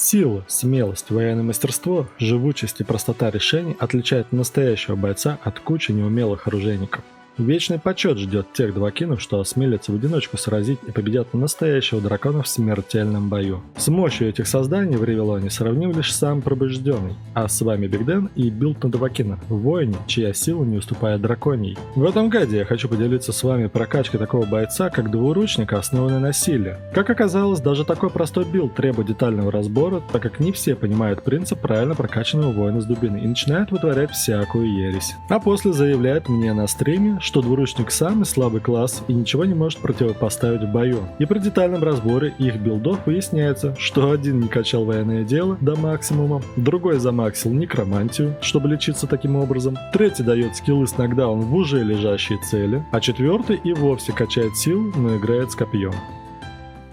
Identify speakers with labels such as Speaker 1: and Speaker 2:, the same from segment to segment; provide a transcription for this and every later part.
Speaker 1: Сила, смелость, военное мастерство, живучесть и простота решений отличают настоящего бойца от кучи неумелых оружейников. Вечный почет ждет тех двакинов, что осмелятся в одиночку сразить и победят настоящего дракона в смертельном бою. С мощью этих созданий в Ревелоне сравним лишь сам Пробужденный. А с вами Биг Дэн и билд на двакина, воине, чья сила не уступает драконьей. В этом гайде я хочу поделиться с вами прокачкой такого бойца, как двуручника, основанный на силе. Как оказалось, даже такой простой билд требует детального разбора, так как не все понимают принцип правильно прокачанного воина с дубиной и начинают вытворять всякую ересь. А после заявляют мне на стриме, что двуручник самый слабый класс и ничего не может противопоставить в бою. И при детальном разборе их билдов выясняется, что один не качал военное дело до максимума, другой замаксил некромантию, чтобы лечиться таким образом, третий дает скиллы с нокдаун в уже лежащие цели, а четвертый и вовсе качает силу, но играет с копьем.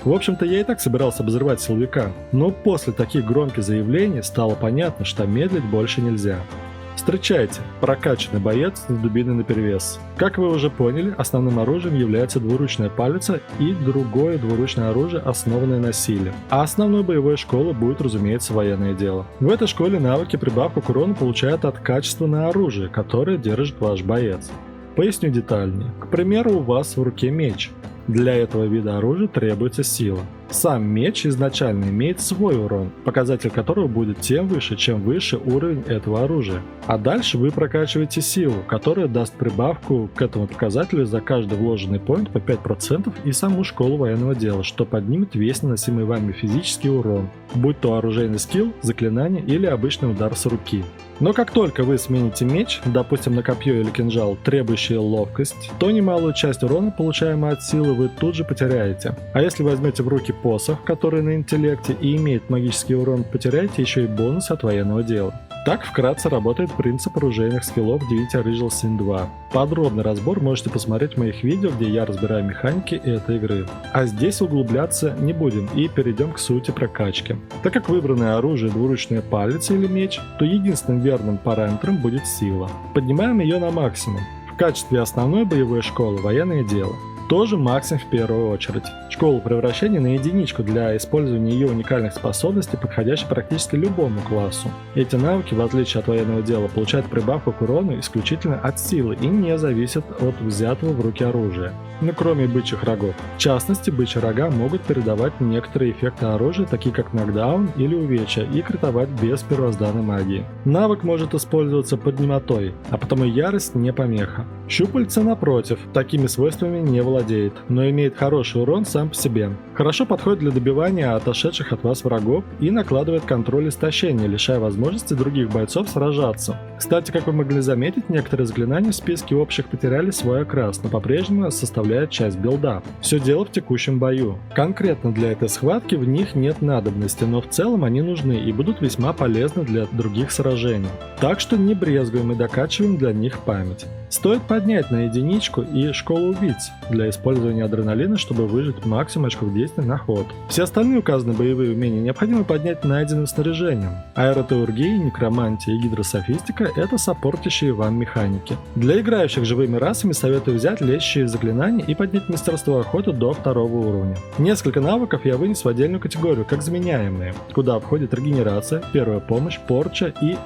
Speaker 1: В общем-то, я и так собирался обозревать силовика, но после таких громких заявлений стало понятно, что медлить больше нельзя. Встречайте, прокачанный боец с дубиной наперевес. Как вы уже поняли, основным оружием является двуручная палица и другое двуручное оружие, основанное на силе. А основной боевой школой будет, разумеется, военное дело. В этой школе навыки прибавку к урону получают от качества на оружие, которое держит ваш боец. Поясню детальнее. К примеру, у вас в руке меч. Для этого вида оружия требуется сила. Сам меч изначально имеет свой урон, показатель которого будет тем выше, чем выше уровень этого оружия. А дальше вы прокачиваете силу, которая даст прибавку к этому показателю за каждый вложенный поинт по 5% и саму школу военного дела, что поднимет весь наносимый вами физический урон, будь то оружейный скилл, заклинание или обычный удар с руки. Но как только вы смените меч, допустим на копье или кинжал, требующие ловкость, то немалую часть урона, получаемой от силы, вы тут же потеряете. А если возьмете в руки посох, который на интеллекте и имеет магический урон, потеряете еще и бонус от военного дела. Так вкратце работает принцип оружейных скиллов в Divinity Original Sin 2. Подробный разбор можете посмотреть в моих видео, где я разбираю механики этой игры. А здесь углубляться не будем и перейдем к сути прокачки. Так как выбранное оружие двуручная палица или меч, то единственным верным параметром будет сила. Поднимаем ее на максимум. В качестве основной боевой школы военное дело. Тоже максимум в первую очередь. Школу превращения на единичку для использования ее уникальных способностей, подходящей практически любому классу. Эти навыки, в отличие от военного дела, получают прибавку к урону исключительно от силы и не зависят от взятого в руки оружия. Ну кроме бычьих рогов. В частности, бычьи рога могут передавать некоторые эффекты оружия, такие как нокдаун или увечья, и критовать без первозданной магии. Навык может использоваться под немотой, а потому ярость не помеха. Щупальца, напротив, такими свойствами не владеет, но имеет хороший урон сам по себе. Хорошо подходит для добивания отошедших от вас врагов и накладывает контроль истощения, лишая возможности других бойцов сражаться. Кстати, как вы могли заметить, некоторые заклинания в списке общих потеряли свой окрас, но по-прежнему составляют часть билда. Все дело в текущем бою. Конкретно для этой схватки в них нет надобности, но в целом они нужны и будут весьма полезны для других сражений. Так что не брезгуем и докачиваем для них память. Стоит поднять на единичку и школу убийц для использования адреналина, чтобы выжать максимум очков действия на ход. Все остальные указанные боевые умения необходимо поднять найденным снаряжением. Аэротеургия, некромантия и гидрософистика — это саппортящие вам механики. Для играющих живыми расами советую взять лечащие заклинания и поднять мастерство охоты до 2-го уровня. Несколько навыков я вынес в отдельную категорию, как заменяемые, куда входит регенерация, первая помощь, порча и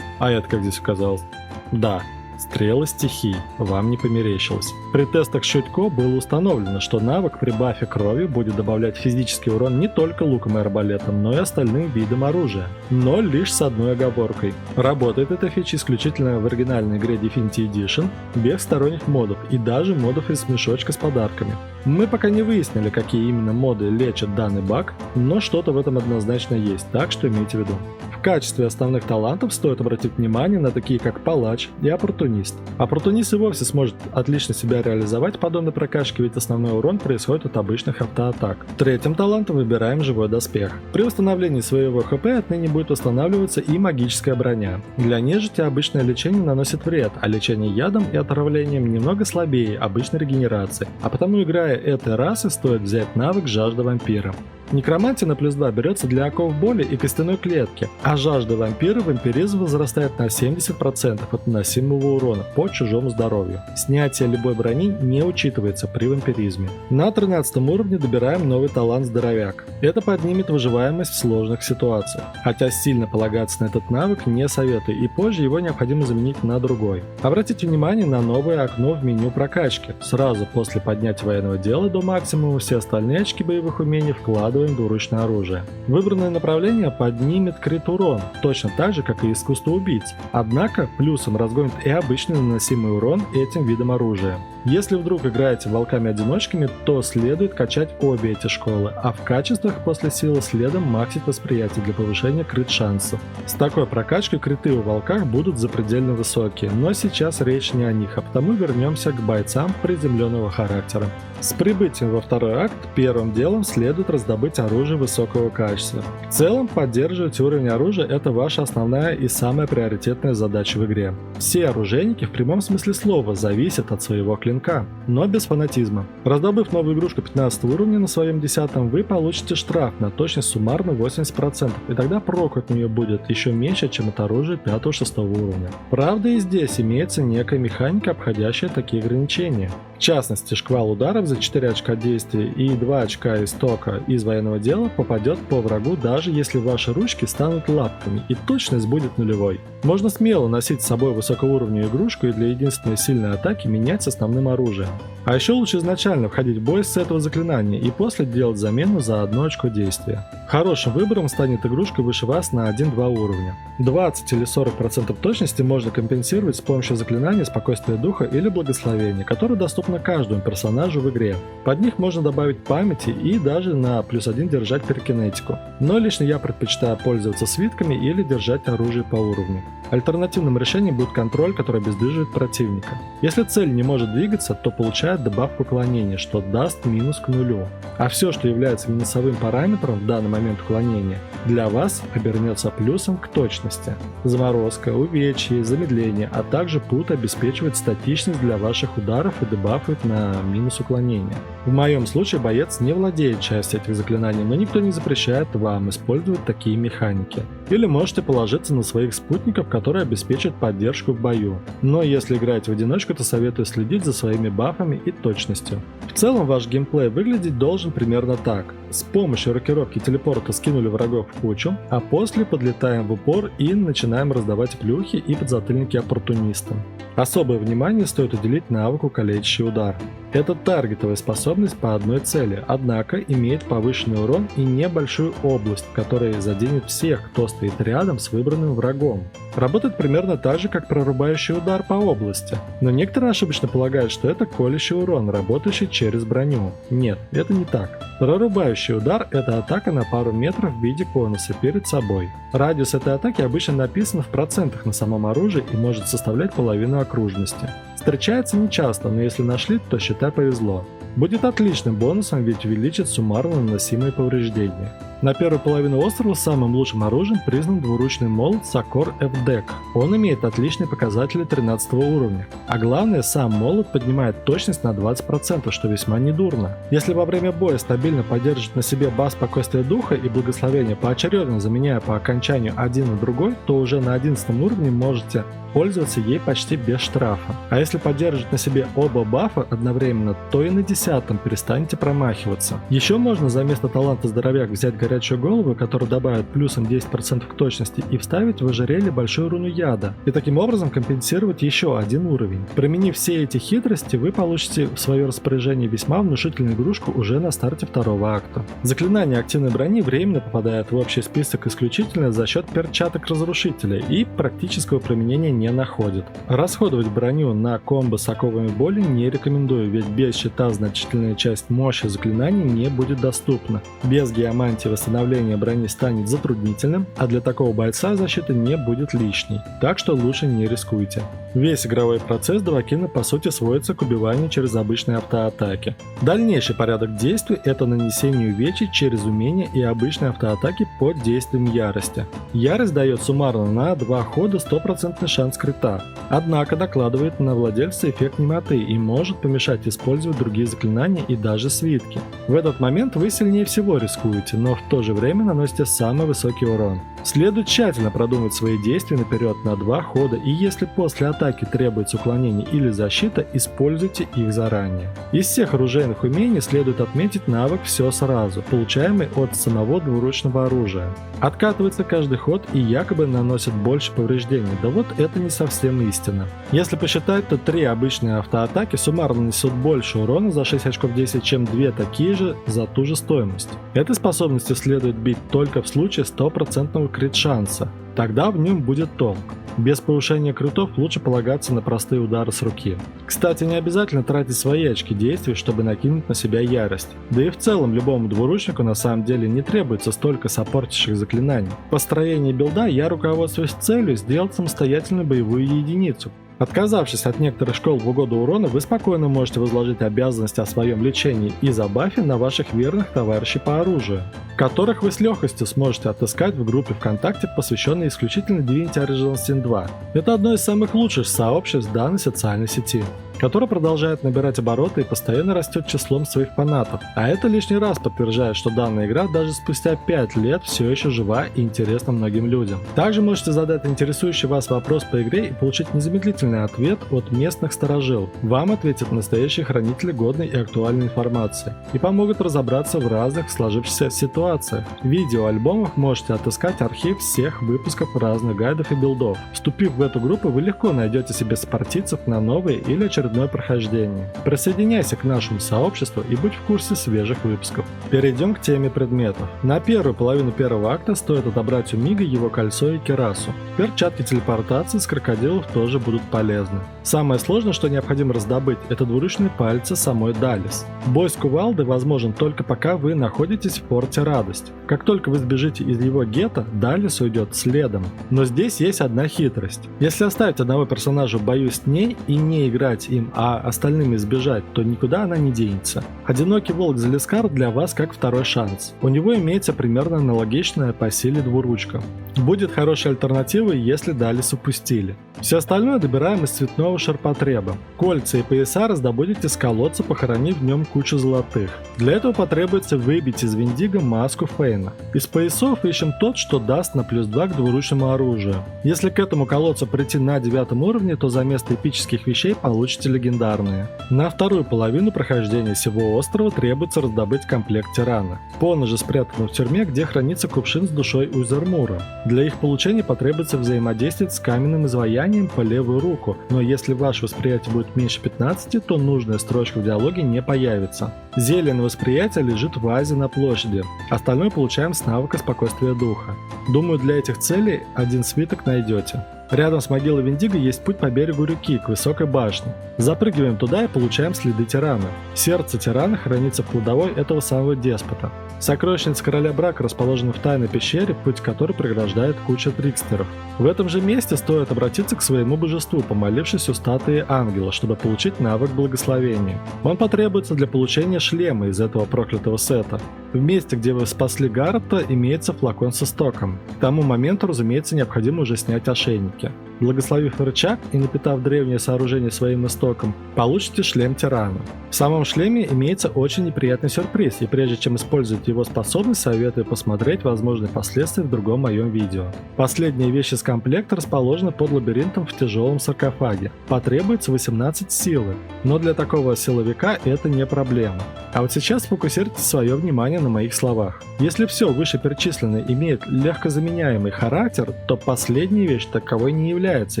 Speaker 1: А это как здесь оказалось? Да. Стрелы стихий, вам не померещилось. При тестах Шутько было установлено, что навык при бафе крови будет добавлять физический урон не только луком и арбалетом, но и остальным видам оружия. Но лишь с одной оговоркой. Работает эта фича исключительно в оригинальной игре Definitive Edition, без сторонних модов и даже модов из мешочка с подарками. Мы пока не выяснили, какие именно моды лечат данный баг, но что-то в этом однозначно есть, так что имейте в виду. В качестве основных талантов стоит обратить внимание на такие как палач и оппортунист. Оппортунист и вовсе сможет отлично себя реализовать в подобной прокачке, ведь основной урон происходит от обычных автоатак. Третьим талантом выбираем живой доспех. При восстановлении своего хп отныне будет восстанавливаться и магическая броня. Для нежити обычное лечение наносит вред, а лечение ядом и отравлением немного слабее обычной регенерации, а потому играя этой расы стоит взять навык жажда вампира. Некромантия на +2 берется для оков боли и костяной клетки, а жажда вампира вампиризм возрастает на 70% от наносимого урона по чужому здоровью. Снятие любой брони не учитывается при вампиризме. На 13 уровне добираем новый талант Здоровяк. Это поднимет выживаемость в сложных ситуациях. Хотя сильно полагаться на этот навык не советую, и позже его необходимо заменить на другой. Обратите внимание на новое окно в меню прокачки. Сразу после поднятия военного дела до максимума все остальные очки боевых умений вкладываем в двуручное оружие. Выбранное направление поднимет крит урон, точно так же, как и искусство убийц. Однако плюсом разгонит и обычный наносимый урон этим видом оружия. Если вдруг играете волками-одиночками, то следует качать обе эти школы, а в качествах после силы следом максить восприятие для повышения крит-шансов. С такой прокачкой криты у волках будут запредельно высокие, но сейчас речь не о них, а потому вернемся к бойцам приземленного характера. С прибытием во второй акт первым делом следует раздобыть оружие высокого качества. В целом, поддерживать уровень оружия – это ваша основная и самая приоритетная задача в игре. Все оружейники в прямом смысле слова зависят от своего клинка, но без фанатизма. Раздобыв новую игрушку 15 уровня на своем 10-м, вы получите штраф на точность суммарно 80%, и тогда прок от нее будет еще меньше, чем от оружия 5-6 уровня. Правда, и здесь имеется некая механика, обходящая такие ограничения. В частности, шквал ударов за 4 очка действия и 2 очка истока из военного дела попадет по врагу, даже если ваши ручки станут лапками, и точность будет нулевой. Можно смело носить с собой высокоуровневую игрушку и для единственной сильной атаки менять с основным оружием. А еще лучше изначально входить в бой с этого заклинания и после делать замену за 1 очко действия. Хорошим выбором станет игрушка выше вас на 1-2 уровня. 20 или 40% точности можно компенсировать с помощью заклинания спокойствия духа или благословения, которое доступно каждому персонажу в игре. Под них можно добавить памяти и даже на +1 держать пирокинетику. Но лично я предпочитаю пользоваться свитками или держать оружие по уровню. Альтернативным решением будет контроль, который обездвиживает противника. Если цель не может двигаться, то получает добавку уклонения, что даст минус к нулю. А все, что является минусовым параметром в данный момент уклонения, для вас обернется плюсом к точности. Заморозка, увечье, замедление, а также пут обеспечивает статичность для ваших ударов и дебафает на минус уклонения. В моем случае боец не владеет частью этих заклинаний, но никто не запрещает вам использовать такие механики. Или можете положиться на своих спутников, которые обеспечат поддержку в бою. Но если играете в одиночку, то советую следить за своими бафами и точностью. В целом ваш геймплей выглядеть должен примерно так. С помощью рокировки телепорта скинули врагов в кучу, а после подлетаем в упор и начинаем раздавать плюхи и подзатыльники оппортунистам. Особое внимание стоит уделить навыку калечащий удар. Это таргетовая способность по одной цели, однако имеет повышенный урон и небольшую область, которая заденет всех, кто стоит рядом с выбранным врагом. Работает примерно так же, как прорубающий удар по области, но некоторые ошибочно полагают, что это колющий урон, работающий через броню. Нет, это не так. Прорубающий удар – это атака на пару метров в виде конуса перед собой. Радиус этой атаки обычно написан в процентах на самом оружии и может составлять половину окружности. Встречается нечасто, но если нашли, то считай повезло. Будет отличным бонусом, ведь увеличит суммарно наносимые повреждения. На первую половину острова самым лучшим оружием признан двуручный молот Сокор FDEC. Он имеет отличные показатели 13 уровня. А главное, сам молот поднимает точность на 20%, что весьма недурно. Если во время боя стабильно поддерживать на себе баф спокойствия духа и благословения, поочередно заменяя по окончанию один на другой, то уже на 11 уровне можете пользоваться ей почти без штрафа. А если поддерживать на себе оба бафа одновременно, то и на 10-м перестанете промахиваться. Еще можно за место таланта Здоровяк взять горячую голову, которая добавит плюсом 10% к точности, и вставить в ожерелье большую руну яда, и таким образом компенсировать еще один уровень. Применив все эти хитрости, вы получите в свое распоряжение весьма внушительную игрушку уже на старте второго акта. Заклинание активной брони временно попадает в общий список исключительно за счет перчаток разрушителя и практического применения не находит. Расходовать броню на комбо с оковами боли не рекомендую, ведь без щита значительная часть мощи заклинаний не будет доступна. Без геомантии восстановление брони станет затруднительным, а для такого бойца защита не будет лишней, так что лучше не рискуйте. Весь игровой процесс Довакина по сути сводится к убиванию через обычные автоатаки. Дальнейший порядок действий – это нанесение увечий через умения и обычные автоатаки под действием ярости. Ярость дает суммарно на 2 хода 100% шанс крита, однако докладывает на владельца эффект немоты и может помешать использовать другие заклинания. заклинания и даже свитки. В этот момент вы сильнее всего рискуете, но в то же время наносите самый высокий урон. Следует тщательно продумать свои действия наперед на 2 хода, и если после атаки требуется уклонение или защита, используйте их заранее. Из всех оружейных умений следует отметить навык «Все сразу», получаемый от самого двуручного оружия. Откатывается каждый ход и якобы наносит больше повреждений, да вот это не совсем истина. Если посчитать, то 3 обычные автоатаки суммарно несут больше урона за 6 очков действия, чем 2 такие же за ту же стоимость. Этой способностью следует бить только в случае 100% крит-шанса, тогда в нем будет толк. Без повышения критов лучше полагаться на простые удары с руки. Кстати, не обязательно тратить свои очки действий, чтобы накинуть на себя ярость. Да и в целом любому двуручнику на самом деле не требуется столько саппортящих заклинаний. В построении билда я руководствуюсь целью сделать самостоятельную боевую единицу. Отказавшись от некоторых школ в угоду урона, вы спокойно можете возложить обязанность о своем лечении и забафе на ваших верных товарищей по оружию, которых вы с легкостью сможете отыскать в группе ВКонтакте, посвященной исключительно Divinity Original Sin 2. Это одно из самых лучших сообществ данной социальной сети, которая продолжает набирать обороты и постоянно растет числом своих фанатов. А это лишний раз подтверждает, что данная игра даже спустя 5 лет все еще жива и интересна многим людям. Также можете задать интересующий вас вопрос по игре и получить незамедлительный ответ от местных старожил. Вам ответят настоящие хранители годной и актуальной информации и помогут разобраться в разных сложившихся ситуациях. В видеоальбомах можете отыскать архив всех выпусков разных гайдов и билдов. Вступив в эту группу, вы легко найдете себе спартийцев на новые или очередное прохождение. Присоединяйся к нашему сообществу и будь в курсе свежих выпусков. Перейдем к теме предметов. На первую половину первого акта стоит отобрать у Мига его кольцо и кирасу. Перчатки телепортации с крокодилов тоже будут полезны. Самое сложное, что необходимо раздобыть, это двуручные пальцы самой Далис. Бой с кувалдой возможен только пока вы находитесь в форте Радость. Как только вы сбежите из его гетто, Далис уйдет следом. Но здесь есть одна хитрость. Если оставить одного персонажа в бою с ней и не играть им, а остальными сбежать, то никуда она не денется. Одинокий волк Залискар для вас как второй шанс. У него имеется примерно аналогичная по силе двуручка. Будет хорошей альтернативой, если Далис упустили. Все остальное добираем из цветного ширпотреба. Кольца и пояса раздобудете с колодца, похоронив в нем кучу золотых. Для этого потребуется выбить из Виндиго маску Фейна. Из поясов ищем тот, что даст на +2 к двуручному оружию. Если к этому колодцу прийти на 9 уровне, то за место эпических вещей получите легендарные. На вторую половину прохождения всего острова требуется раздобыть комплект тирана. Поножи спрятаны в тюрьме, где хранится кувшин с душой Узермура. Для их получения потребуется взаимодействовать с каменным изваянием по левую руку, но если ваше восприятие будет меньше 15, то нужная строчка в диалоге не появится. Зелье на восприятие лежит в вазе на площади, остальное получаем с навыка спокойствия духа. Думаю, для этих целей один свиток найдете. Рядом с могилой Виндиго есть путь по берегу реки к высокой башне. Запрыгиваем туда и получаем следы тирана. Сердце тирана хранится в кладовой этого самого деспота. Сокровищница короля Брака расположена в тайной пещере, путь которой преграждает куча трикстеров. В этом же месте стоит обратиться к своему божеству, помолившись у статуи ангела, чтобы получить навык благословения. Он потребуется для получения шлема из этого проклятого сета. В месте, где вы спасли Гаррета, имеется флакон со стоком. К тому моменту, разумеется, необходимо уже снять ошейники. Благословив рычаг и напитав древнее сооружение своим истоком, получите шлем тирана. В самом шлеме имеется очень неприятный сюрприз, и прежде чем использовать его способность, советую посмотреть возможные последствия в другом моем видео. Последняя вещь из комплекта расположена под лабиринтом в тяжелом саркофаге. Потребуется 18 силы, но для такого силовика это не проблема. А вот сейчас сфокусируйте свое внимание на моих словах. Если все вышеперечисленное имеет легкозаменяемый характер, то последняя вещь таковой не является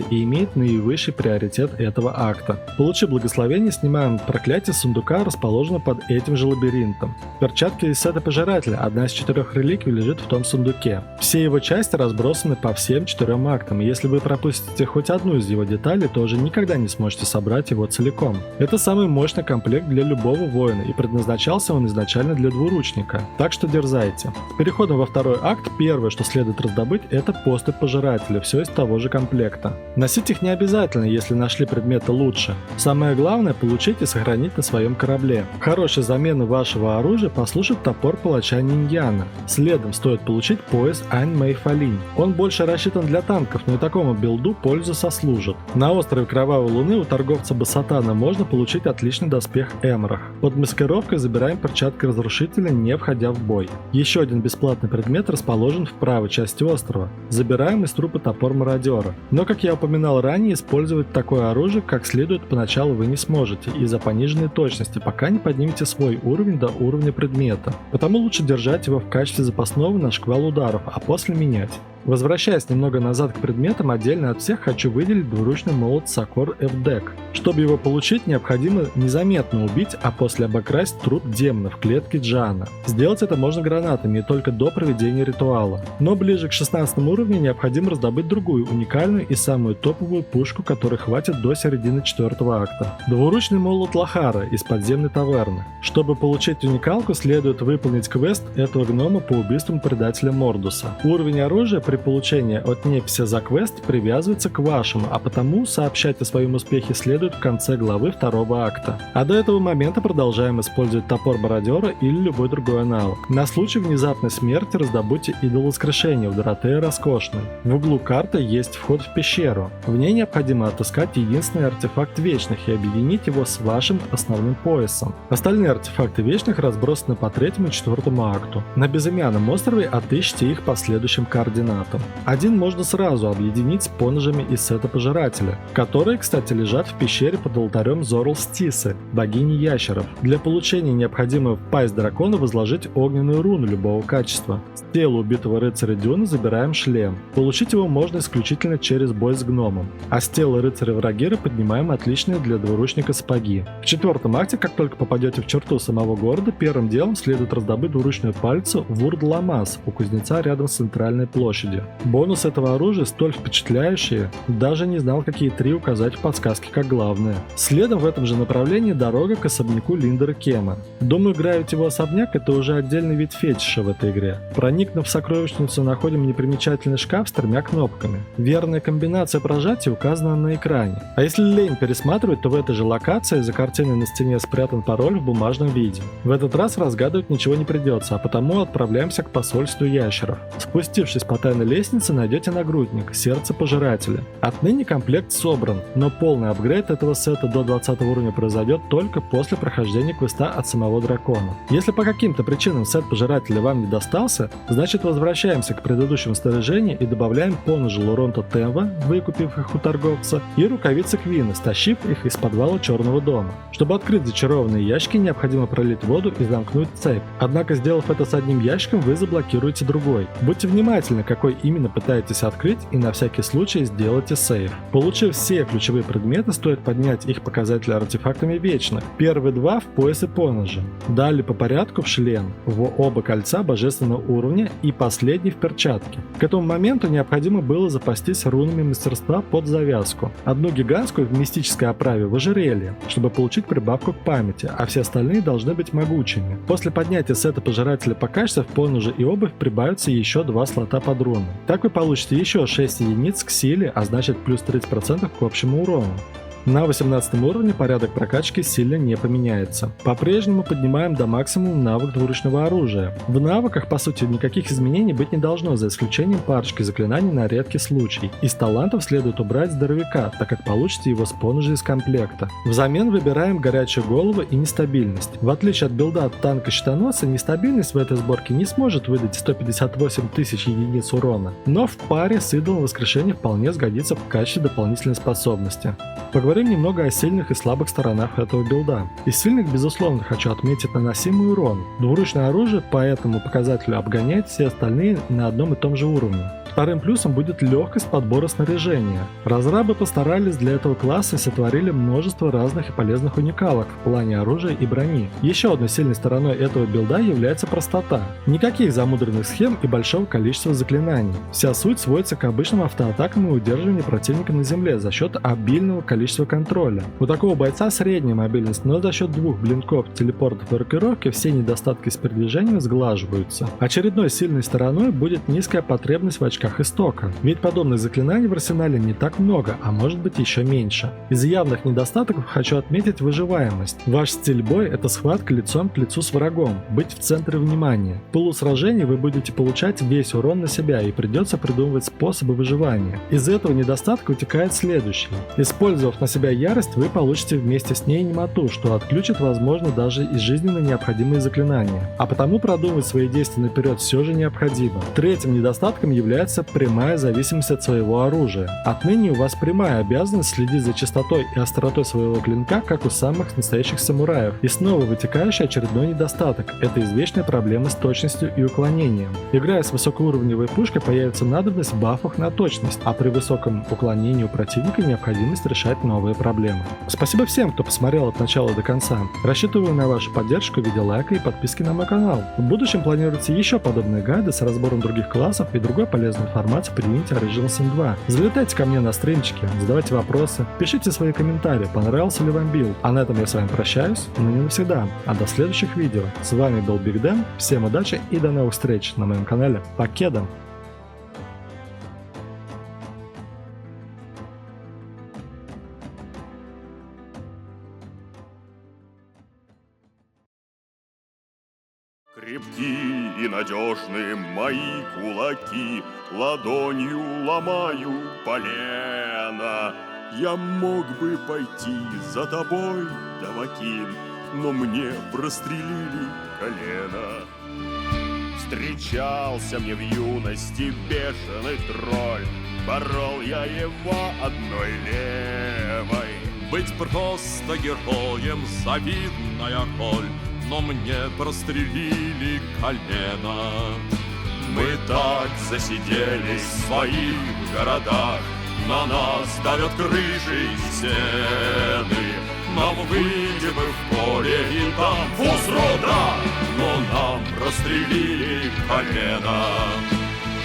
Speaker 1: и имеет наивысший приоритет этого акта. Получив благословение, снимаем проклятие сундука, расположенного под этим же лабиринтом. Перчатки из сета пожирателя, одна из 4 реликвий, лежит в том сундуке. Все его части разбросаны по всем 4 актам, и если вы пропустите хоть одну из его деталей, то уже никогда не сможете собрать его целиком. Это самый мощный комплект для любого воина, и предназначался он изначально для двуручника, так что дерзайте. С переходом во второй акт, первое, что следует раздобыть, это поступь пожирателя, все из того же комплекта. акта. Носить их не обязательно, если нашли предметы лучше. Самое главное – получить и сохранить на своем корабле. Хорошей замены вашего оружия послужит топор палача Ниньяна. Следом стоит получить пояс Ань Мэй Фалинь. Он больше рассчитан для танков, но и такому билду пользу сослужит. На острове Кровавой Луны у торговца Басатана можно получить отличный доспех Эмрах. Под маскировкой забираем перчатки разрушителя, не входя в бой. Еще один бесплатный предмет расположен в правой части острова. Забираем из трупа топор мародера. Но, как я упоминал ранее, использовать такое оружие как следует поначалу вы не сможете из-за пониженной точности, пока не поднимете свой уровень до уровня предмета. Потому лучше держать его в качестве запасного на шквал ударов, а после менять. Возвращаясь немного назад к предметам, отдельно от всех хочу выделить двуручный молот Сокор Эвдек. Чтобы его получить, необходимо незаметно убить, а после обокрасть труп демона в клетке Джана. Сделать это можно гранатами и только до проведения ритуала. Но ближе к 16 уровню необходимо раздобыть другую уникальную и самую топовую пушку, которой хватит до середины 4 акта. Двуручный молот Лохара из подземной таверны. Чтобы получить уникалку, следует выполнить квест этого гнома по убийству предателя Мордуса. Уровень оружия при получении от Непися за квест привязывается к вашему, а потому сообщать о своем успехе следует в конце главы 2 акта. А до этого момента продолжаем использовать топор мародера или любой другой аналог. На случай внезапной смерти раздобудьте идол воскрешения у Доротея Роскошной. В углу карты есть вход в пещеру. В ней необходимо отыскать единственный артефакт вечных и объединить его с вашим основным поясом. Остальные артефакты вечных разбросаны по 3 и 4 акту. На безымянном острове отыщите их по следующим координатам. Один можно сразу объединить с поножами из сета Пожирателя, которые, кстати, лежат в пещере под алтарем Зорл-Стисы, богини ящеров. Для получения необходимо в пасть дракона возложить огненную руну любого качества. С тела убитого рыцаря Дюны забираем шлем. Получить его можно исключительно через бой с гномом. А с тела рыцаря Врагира поднимаем отличные для двуручника сапоги. В 4 акте, как только попадете в черту самого города, первым делом следует раздобыть двуручную палицу Вурд-Ламас у кузнеца рядом с центральной площадью. Бонус этого оружия столь впечатляющие, даже не знал, какие 3 указать в подсказке как главное. Следом в этом же направлении дорога к особняку Линдера Кема. Думаю, гравить его особняк — это уже отдельный вид фетиша в этой игре. Проникнув в сокровищницу, находим непримечательный шкаф с 3 кнопками. Верная комбинация прожатия указана на экране. А если лень пересматривать, то в этой же локации за картиной на стене спрятан пароль в бумажном виде. В этот раз разгадывать ничего не придется, а потому отправляемся к посольству ящеров. Спустившись по тайной лестнице, найдете нагрудник «Сердце Пожирателя». Отныне комплект собран, но полный апгрейд этого сета до 20 уровня произойдет только после прохождения квеста от самого дракона. Если по каким-то причинам сет Пожирателя вам не достался, значит возвращаемся к предыдущему снаряжению и добавляем поножи Лоронта Темва, выкупив их у торговца, и рукавицы Квина, стащив их из подвала Черного дома. Чтобы открыть зачарованные ящики, необходимо пролить воду и замкнуть цепь. Однако, сделав это с одним ящиком, вы заблокируете другой. Будьте внимательны, какой именно пытаетесь открыть, и на всякий случай сделайте сейв. Получив все ключевые предметы, стоит поднять их показатели артефактами вечных. Первые 2 в пояс и поножи. Далее по порядку в шлем, в оба кольца божественного уровня и последний в перчатке. К этому моменту необходимо было запастись рунами мастерства под завязку. Одну гигантскую в мистической оправе в ожерелье, чтобы получить прибавку к памяти, а все остальные должны быть могучими. После поднятия сета Пожирателя по качеству в поножи и обувь прибавятся еще 2 слота под руны. Так вы получите еще 6 единиц к силе, а значит плюс 30% к общему урону. На 18 уровне порядок прокачки сильно не поменяется. По-прежнему поднимаем до максимума навык двуручного оружия. В навыках, по сути, никаких изменений быть не должно, за исключением парочки заклинаний на редкий случай. Из талантов следует убрать здоровяка, так как получите его с поножей из комплекта. Взамен выбираем горячую голову и нестабильность. В отличие от билда от танка-щитоносца, нестабильность в этой сборке не сможет выдать 158 тысяч единиц урона, но в паре с идолом воскрешения вполне сгодится в качестве дополнительной способности. Поговорим немного о сильных и слабых сторонах этого билда. Из сильных, безусловно, хочу отметить наносимый урон. Двуручное оружие по этому показателю обгоняет все остальные на одном и том же уровне. Вторым плюсом будет легкость подбора снаряжения. Разрабы постарались для этого класса и сотворили множество разных и полезных уникалок в плане оружия и брони. Еще одной сильной стороной этого билда является простота. Никаких замудренных схем и большого количества заклинаний. Вся суть сводится к обычным автоатакам и удерживанию противника на земле за счет обильного количества контроля. У такого бойца средняя мобильность, но за счет 2 блинков, телепортов и рокировки все недостатки с передвижением сглаживаются. Очередной сильной стороной будет низкая потребность в очках учениках Истока. Ведь подобных заклинаний в арсенале не так много, а может быть еще меньше. Из явных недостатков хочу отметить выживаемость. Ваш стиль боя – это схватка лицом к лицу с врагом, быть в центре внимания. В полусражении вы будете получать весь урон на себя и придется придумывать способы выживания. Из этого недостатка вытекает следующее. Использовав на себя ярость, вы получите вместе с ней немоту, что отключит, возможно, даже и жизненно необходимые заклинания. А потому продумывать свои действия наперед все же необходимо. Третьим недостатком является прямая зависимость от своего оружия. Отныне у вас прямая обязанность следить за чистотой и остротой своего клинка, как у самых настоящих самураев. И снова вытекающий очередной недостаток – это извечная проблема с точностью и уклонением. Играя с высокоуровневой пушкой, появится надобность в бафах на точность, а при высоком уклонении у противника необходимость решать новые проблемы. Спасибо всем, кто посмотрел от начала до конца. Рассчитываю на вашу поддержку в виде лайка и подписки на мой канал. В будущем планируются еще подобные гайды с разбором других классов и другой полезной информации при Unity Original Sin 2. Залетайте ко мне на стримчики, задавайте вопросы, пишите свои комментарии, понравился ли вам билд. А на этом я с вами прощаюсь, но не навсегда. А до следующих видео. С вами был Big Dan, всем удачи и до новых встреч на моем канале. Покеда!
Speaker 2: Крепки и надежны мои кулаки, ладонью ломаю полено. Я мог бы пойти за тобой, Давакин, но мне прострелили колено. Встречался мне в юности бешеный тролль, борол я его одной левой.
Speaker 3: Быть просто героем завидная боль, но мне прострелили колено.
Speaker 2: Мы так засиделись в своих городах, на нас давят крыши и стены. Нам выйти бы в поле и там фуз рода, но нам прострелили колено.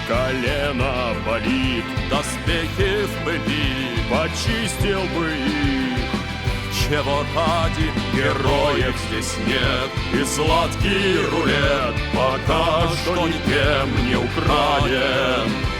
Speaker 2: Колено болит,
Speaker 3: Доспехи в пыли,
Speaker 2: почистил бы их.
Speaker 3: чего ради
Speaker 2: Героев здесь нет, и сладкий рулет пока что никем не украден.